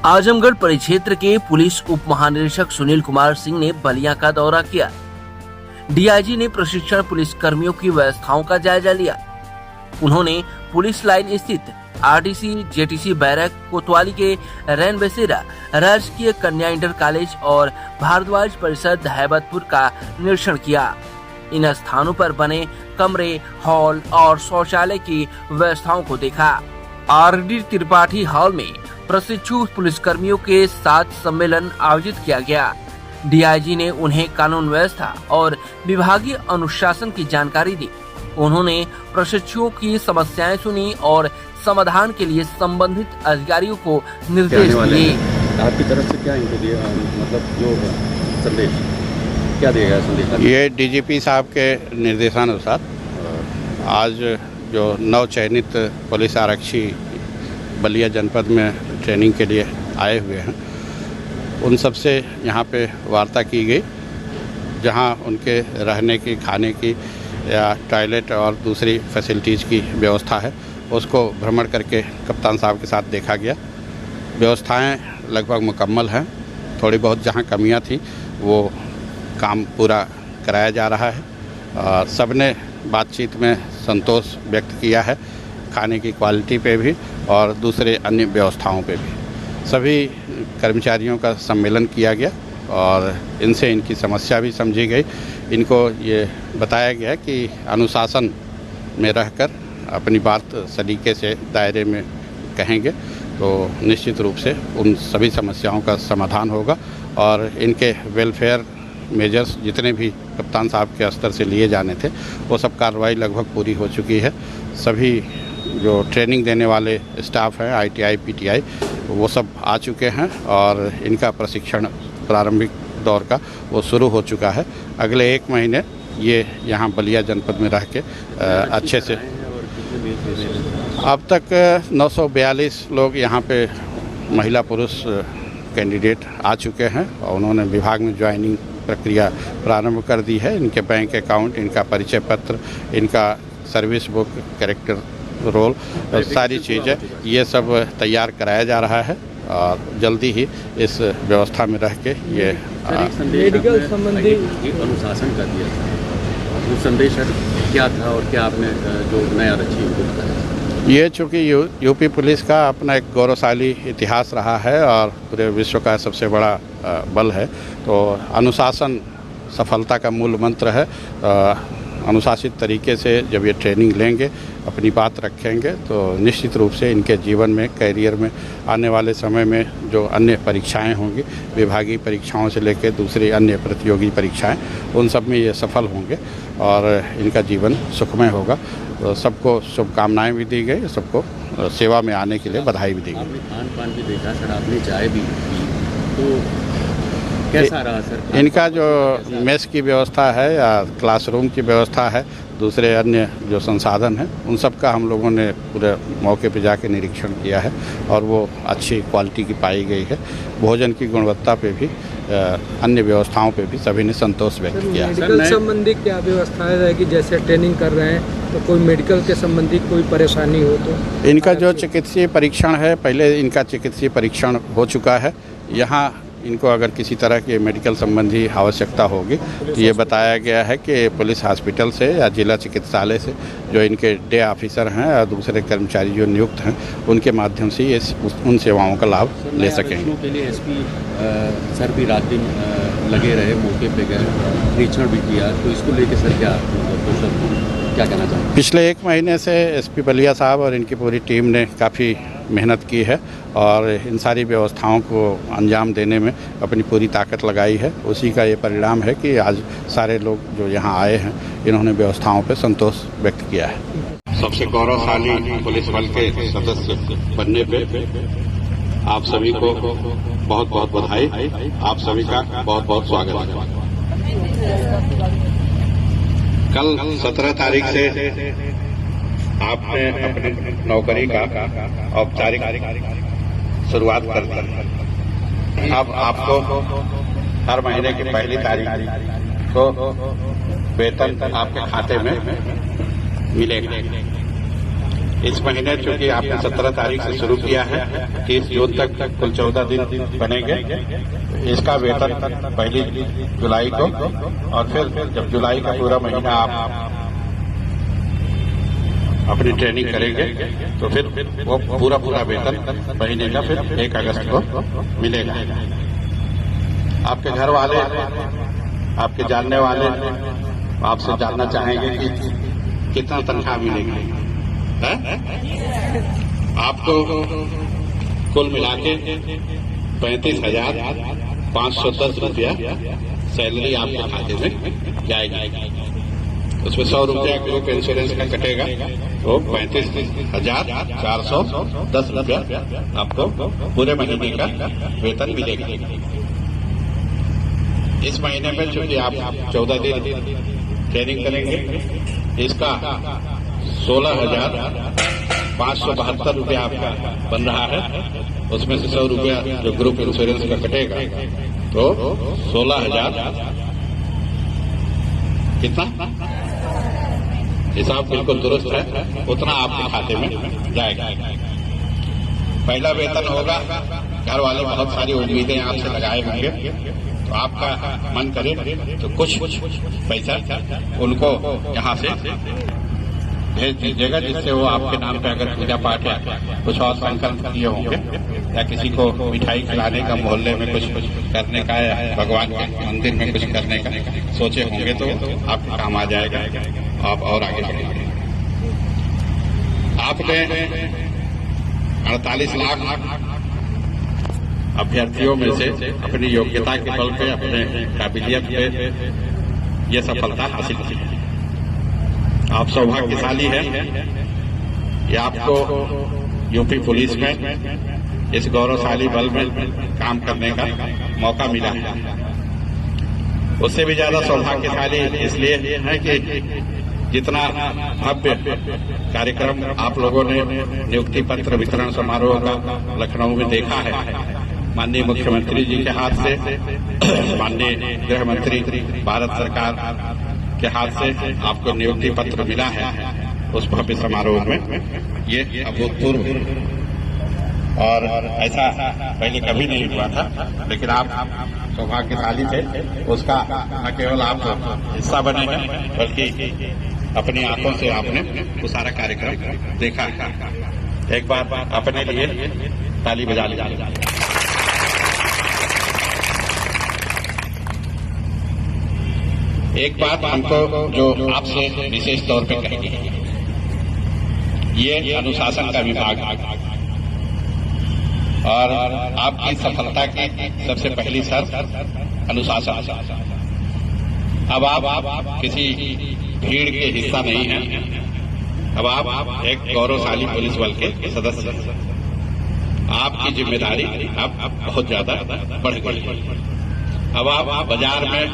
आजमगढ़ परिक्षेत्र के पुलिस उप महानिरीक्षक सुनील कुमार सिंह ने बलिया का दौरा किया। डीआईजी ने प्रशिक्षण पुलिस कर्मियों की व्यवस्थाओं का जायजा लिया। उन्होंने पुलिस लाइन स्थित आरटीसी जेटीसी बैरक, कोतवाली के रैन बसेरा, राजकीय कन्या इंटर कॉलेज और भारद्वाज परिसर हैबतपुर का निरीक्षण किया। इन स्थानों पर बने कमरे, हॉल और शौचालय की व्यवस्थाओं को देखा। आरडी त्रिपाठी हॉल में प्रशिक्षु पुलिसकर्मियों के साथ सम्मेलन आयोजित किया गया। डीआईजी ने उन्हें कानून व्यवस्था और विभागीय अनुशासन की जानकारी दी। उन्होंने प्रशिक्षुओं की समस्याएं सुनी और समाधान के लिए संबंधित अधिकारियों को निर्देश दिए। आपकी तरफ से क्या इनको दिया, मतलब जो संदेश क्या दिया गया संदेश? ये डीजीपी साहब के निर्देशानुसार आज जो नवचयनित पुलिस आरक्षी बलिया जनपद में ट्रेनिंग के लिए आए हुए हैं, उन सबसे यहाँ पे वार्ता की गई, जहाँ उनके रहने की, खाने की या टॉयलेट और दूसरी फैसिलिटीज़ की व्यवस्था है, उसको भ्रमण करके कप्तान साहब के साथ देखा गया। व्यवस्थाएं लगभग मुकम्मल हैं। थोड़ी बहुत जहाँ कमियां थी वो काम पूरा कराया जा रहा है। सबने बातचीत में संतोष व्यक्त किया है, खाने की क्वालिटी पे भी और दूसरे अन्य व्यवस्थाओं पे भी। सभी कर्मचारियों का सम्मेलन किया गया और इनसे इनकी समस्या भी समझी गई। इनको ये बताया गया कि अनुशासन में रहकर अपनी बात सलीके से दायरे में कहेंगे तो निश्चित रूप से उन सभी समस्याओं का समाधान होगा और इनके वेलफेयर मेजर्स जितने भी कप्तान साहब के स्तर से लिए जाने थे वो सब कार्रवाई लगभग पूरी हो चुकी है। सभी जो ट्रेनिंग देने वाले स्टाफ हैं, आईटीआई, पीटीआई, वो सब आ चुके हैं और इनका प्रशिक्षण प्रारंभिक दौर का वो शुरू हो चुका है। अगले 1 महीने ये यहाँ बलिया जनपद में रह के अच्छे से, अब तक 942 लोग यहाँ पे महिला पुरुष कैंडिडेट आ चुके हैं और उन्होंने विभाग में ज्वाइनिंग प्रक्रिया प्रारंभ कर दी है। इनके बैंक अकाउंट, इनका परिचय पत्र, इनका सर्विस बुक, कैरेक्टर रोल, सारी चीज़ें ये सब तैयार कराया जा रहा है और जल्दी ही इस व्यवस्था में रह के ये मेडिकल संबंधी अनुशासन कर दिया था। वो संदेश क्या था और क्या आपने जो नया आरक्षी उनको बताया? ये चूँकि यूपी पुलिस का अपना एक गौरवशाली इतिहास रहा है और पूरे विश्व का सबसे बड़ा बल है, तो अनुशासन सफलता का मूल मंत्र है। अनुशासित तरीके से जब ये ट्रेनिंग लेंगे, अपनी बात रखेंगे, तो निश्चित रूप से इनके जीवन में, करियर में, आने वाले समय में जो अन्य परीक्षाएं होंगी, विभागीय परीक्षाओं से लेकर दूसरी अन्य प्रतियोगी परीक्षाएं, उन सब में ये सफल होंगे और इनका जीवन सुखमय होगा। तो सबको शुभकामनाएं भी दी गई, सबको सेवा में आने के लिए बधाई भी दी गई। आपने खान पान भी देखा सर, आपने चाय भी पी, तो कैसा रहा सर? इनका जो मेस की व्यवस्था है या क्लासरूम की व्यवस्था है, दूसरे अन्य जो संसाधन हैं, उन सब का हम लोगों ने पूरे मौके पर जाके निरीक्षण किया है और वो अच्छी क्वालिटी की पाई गई है। भोजन की गुणवत्ता पे भी, अन्य व्यवस्थाओं पे भी सभी ने संतोष व्यक्त किया। मेडिकल संबंधी क्या व्यवस्थाएं रहेगी? जैसे ट्रेनिंग कर रहे हैं तो कोई मेडिकल के संबंधी कोई परेशानी हो तो? इनका जो चिकित्सीय परीक्षण है, पहले इनका चिकित्सीय परीक्षण हो चुका है। यहाँ इनको अगर किसी तरह की मेडिकल संबंधी आवश्यकता होगी तो ये बताया गया है कि पुलिस हॉस्पिटल से या जिला चिकित्सालय से जो इनके डे ऑफिसर हैं और दूसरे कर्मचारी जो नियुक्त हैं, उनके माध्यम से ये उन सेवाओं का लाभ ले सकेंगे। के लिए एसपी सर भी रात दिन लगे रहे, मौके पे गए, निरीक्षण भी किया, तो इसको लेकर सर क्या कहना चाहेंगे? पिछले 1 महीने से एसपी बलिया साहब और इनकी पूरी टीम ने काफ़ी मेहनत की है और इन सारी व्यवस्थाओं को अंजाम देने में अपनी पूरी ताकत लगाई है। उसी का ये परिणाम है कि आज सारे लोग जो यहाँ आए हैं, इन्होंने व्यवस्थाओं पर संतोष व्यक्त किया है। सबसे गौरवशाली पुलिस बल के सदस्य बनने पे आप सभी को बहुत बहुत बधाई, आप सभी का बहुत बहुत स्वागत है। कल 17 तारीख से आपने अपनी नौकरी का औपचारिक शुरुआत कर दी। अब आपको हर महीने की पहली तारीख को वेतन आपके खाते में मिलेगा। इस महीने चूंकि आपने 17 तारीख से शुरू किया है, 30 जून तक कुल 14 दिन बनेंगे। इसका वेतन 1 जुलाई को, और फिर जब जुलाई का पूरा महीना आप अपनी ट्रेनिंग करेंगे तो फिर वो पूरा वेतन महीने का फिर 1 अगस्त को मिलेगा। आपके घर वाले, आपके जानने वाले आपसे जानना चाहेंगे कि कितना तनख्वाह मिलेगी। आपको कुल मिला के 35,510 रुपया सैलरी आपके खाते में जाएगी। उसमें 100 रुपया ग्रुप इंश्योरेंस का कटेगा, तो 35,410 रुपया आपको पूरे महीने का वेतन मिलेगा। इस महीने में चूंकि आप 14 दिन ट्रेनिंग करेंगे, इसका 16,572 रुपया आपका बन रहा है। उसमें से 100 रुपया जो ग्रुप इंश्योरेंस का कटेगा, तो 16,000 कितना, हिसाब बिल्कुल दुरुस्त है, उतना आपके खाते में जाएगा। पहला वेतन होगा, घर वाले बहुत सारी उम्मीदें आपसे लगाए होंगे, तो आपका मन करे तो कुछ पैसा उनको यहाँ से भेज दीजिएगा, जिससे वो आपके नाम पे अगर पूजा पाठ या कुछ और संकल्प किए होंगे, या किसी को मिठाई खिलाने का, मोहल्ले में कुछ करने का, या भगवान के मंदिर में कुछ करने का सोचे होंगे, तो आपके काम आ जाएगा, आप और आगे बढ़ेंगे। आपने 48 लाख अभ्यर्थियों में से अपनी योग्यता के बल पे, अपने काबिलियत पे ये सफलता हासिल की। आप सौभाग्यशाली हैं कि आपको यूपी पुलिस में इस गौरवशाली बल में काम करने का मौका मिला है। उससे भी ज्यादा सौभाग्यशाली इसलिए है कि जितना भव्य कार्यक्रम आप लोगों ने नियुक्ति पत्र वितरण समारोह का लखनऊ में देखा है, माननीय मुख्यमंत्री जी के हाथ से, माननीय गृह मंत्री भारत सरकार के हाथ से आपको नियुक्ति पत्र मिला है, उस भव्य समारोह में ये अभूतपूर्व, और ऐसा पहले कभी नहीं हुआ था। लेकिन आप सौभाग्यशाली थे, उसका न केवल आप हिस्सा बने हैं, बल्कि अपनी आंखों से आपने वो सारा कार्यक्रम देखा है। एक बार अपने लिए ताली बजा लीजिए। एक बात हमको जो आपसे विशेष तौर पे कहेंगे, ये अनुशासन का विभाग और आपकी सफलता की सबसे पहली शर्त अनुशासन। अब आप किसी भीड़ के हिस्सा नहीं हैं, अब आप एक गौरवशाली पुलिस बल के सदस्य हैं। आपकी जिम्मेदारी अब बहुत ज्यादा बढ़ गई है। अब आप बाजार में,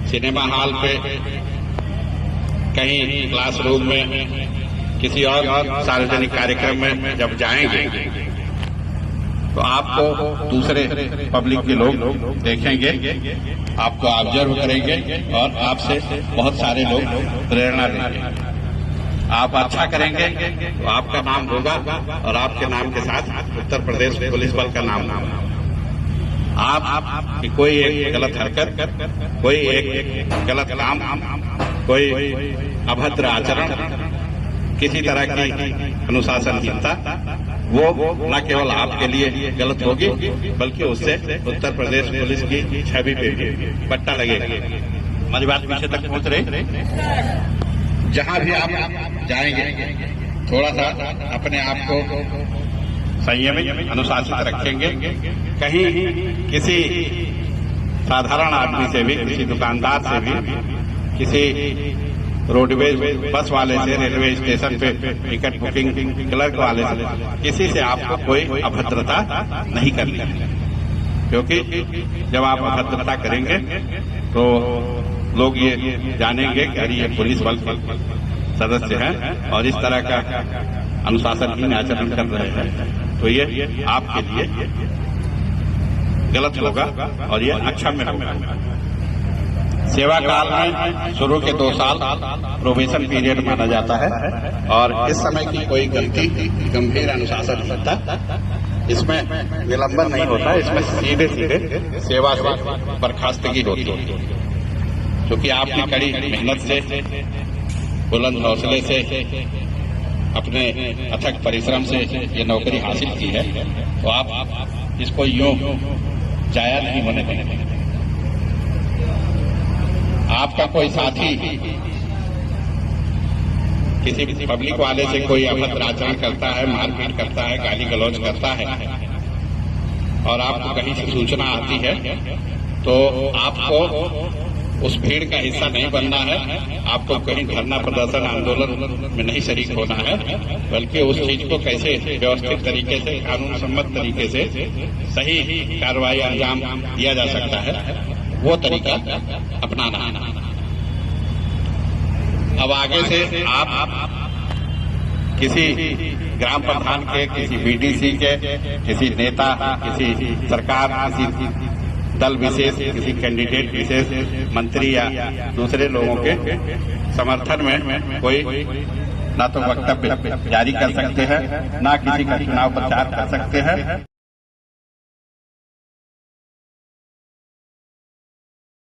सिनेमा हॉल पे, कहीं क्लासरूम में, किसी और सार्वजनिक कार्यक्रम में जब जाएंगे, तो आपको दूसरे पब्लिक के लोग देखेंगे, आपको ऑब्जर्व करेंगे, और आपसे बहुत सारे लोग प्रेरणा लेंगे। आप अच्छा करेंगे तो आपका नाम होगा, और आपके नाम के साथ उत्तर प्रदेश पुलिस बल का नाम होगा। आप कोई एक गलत हरकत, कोई एक गलत काम, कोई अभद्र आचरण, किसी तरह की अनुशासनहीनता, वो न केवल आपके लिए गलत होगी, बल्कि उससे उत्तर प्रदेश पुलिस की छवि पे भी पट्टा लगेगा। हमारी बात पीछे तक पहुंच रही। जहां भी आप जाएंगे, थोड़ा सा अपने आप को संयमित, अनुशासित रखेंगे। कहीं किसी साधारण आदमी से भी, किसी दुकानदार से भी, किसी रोडवेज बस वाले से, रेलवे स्टेशन पे टिकट बुकिंग क्लर्क वाले से, किसी से आपको कोई अभद्रता नहीं करनी है, क्योंकि जब आप अभद्रता करेंगे तो लोग ये जानेंगे कि अरे ये पुलिस बल के सदस्य हैं और इस तरह का अनुशासनहीन आचरण कर रहे हैं, तो ये आपके लिए गलत होगा और ये अक्षम्य होगा। सेवा काल में शुरू के 2 साल प्रोबेशन पीरियड माना जाता है और इस समय की कोई गलती गंभीर अनुशासन नहीं होता, इसमें विलंबन नहीं होता, इसमें सीधे सीधे सेवा से बर्खास्तगी होती है। क्योंकि आपने कड़ी मेहनत से, बुलंद हौसले से, अपने अथक परिश्रम से ये नौकरी हासिल की है, तो आप इसको यूं जाया नहीं होने देंगे। आपका कोई साथी किसी पब्लिक वाले से कोई अभद्र आचरण करता है, मारपीट करता है, गाली गलौज करता है और आपको कहीं से सूचना आती है, तो आपको उस भीड़ का हिस्सा नहीं बनना है, आपको कहीं धरना प्रदर्शन आंदोलन में नहीं शरीक होना है, बल्कि उस चीज को कैसे व्यवस्थित तरीके से, कानून सम्मत तरीके से सही कार्रवाई अंजाम दिया जा सकता है, वो तरीका अपनाना है। अब आगे से आप किसी ग्राम प्रधान के, किसी बीडीसी के, किसी नेता, किसी सरकार, किसी दल विशेष, किसी कैंडिडेट विशेष, मंत्री या दूसरे लोगों के समर्थन में कोई ना तो वक्तव्य जारी कर सकते हैं, ना किसी का चुनाव प्रचार कर सकते हैं।